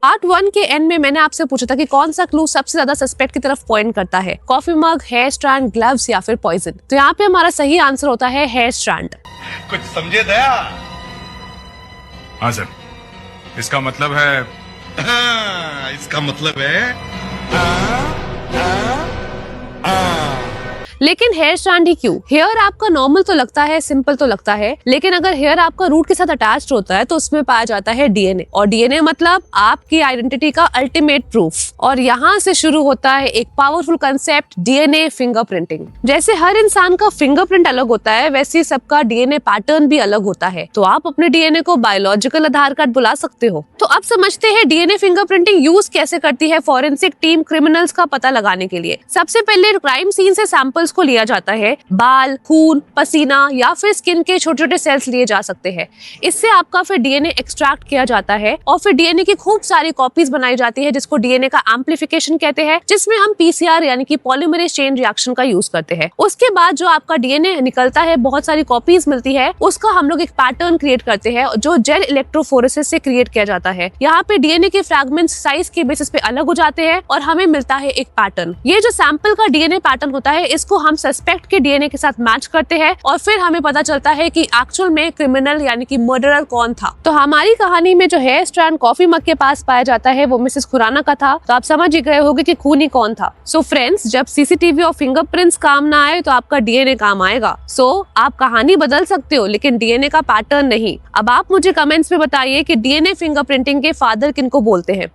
Part 1 के and में मैंने आपसे पूछा था कि कौन सा क्लू सबसे ज्यादा सस्पेक्ट की तरफ पॉइंट करता है, coffee mug, hair strand, gloves या फिर पॉइजन। तो यहाँ पे हमारा सही आंसर होता है हेयर स्ट्रैंड। कुछ समझे दया? हाँ सर, इसका मतलब है इसका मतलब है लेकिन हेयर स्ट्रैंड ही क्यों? हेयर आपका नॉर्मल तो लगता है, सिंपल तो लगता है, लेकिन अगर हेयर आपका रूट के साथ अटैच्ड होता है तो उसमें पाया जाता है डीएनए, और डीएनए मतलब आपकी आइडेंटिटी का अल्टीमेट प्रूफ। और यहाँ से शुरू होता है एक पावरफुल कंसेप्ट, डीएनए फिंगरप्रिंटिंग। जैसे हर इंसान का फिंगरप्रिंट अलग होता है, वैसे सबका डीएनए पैटर्न भी अलग होता है। तो आप अपने डीएनए को बायोलॉजिकल आधार कार्ड बुला सकते हो। तो अब समझते हैं डीएनए फिंगरप्रिंटिंग यूज कैसे करती है फॉरेंसिक टीम क्रिमिनल्स का पता लगाने के लिए। सबसे पहले क्राइम सीन से सैंपल्स को लिया जाता है। बाल, खून, पसीना या फिर स्किन के छोटे छोटे सेल्स लिए जा सकते हैं। इससे आपका फिर डीएनए एक्सट्रैक्ट किया जाता है और फिर डीएनए की खूब सारी कॉपीज बनाई जाती है, जिसको डीएनए का एम्प्लीफिकेशन कहते हैं, जिसमें हम पीसीआर यानी कि पॉलीमरेज चेन रिएक्शन का यूज करते हैं। उसके बाद जो आपका डीएनए निकलता है, बहुत सारी कॉपीज मिलती है, उसका हम लोग एक पैटर्न क्रिएट करते हैं जो जेल इलेक्ट्रोफोरेसिस से क्रिएट किया जाता है। यहाँ पे डीएनए के फ्रैगमेंट्स साइज के बेसिस पे अलग हो जाते हैं और हमें मिलता है एक पैटर्न। ये जो सैंपल का डीएनए पैटर्न होता है, इसको हम सस्पेक्ट के डीएनए के साथ मैच करते हैं और फिर हमें पता चलता है कि एक्चुअल में क्रिमिनल यानी कि मर्डरर कौन था। तो हमारी कहानी में जो हेयर स्ट्रैंड कॉफी मग के पास पाया जाता है वो मिसेस खुराना का था। तो आप समझ ही गए होंगे कि खूनी कौन था। सो फ्रेंड्स, जब सीसीटीवी और फिंगरप्रिंट्स काम ना आए तो आपका डीएनए काम आएगा। सो आप कहानी बदल सकते हो लेकिन डीएनए का पैटर्न नहीं। अब आप मुझे कमेंट्स में बताइए कि डीएनए फिंगरप्रिंटिंग के फादर किनको बोलते हैं।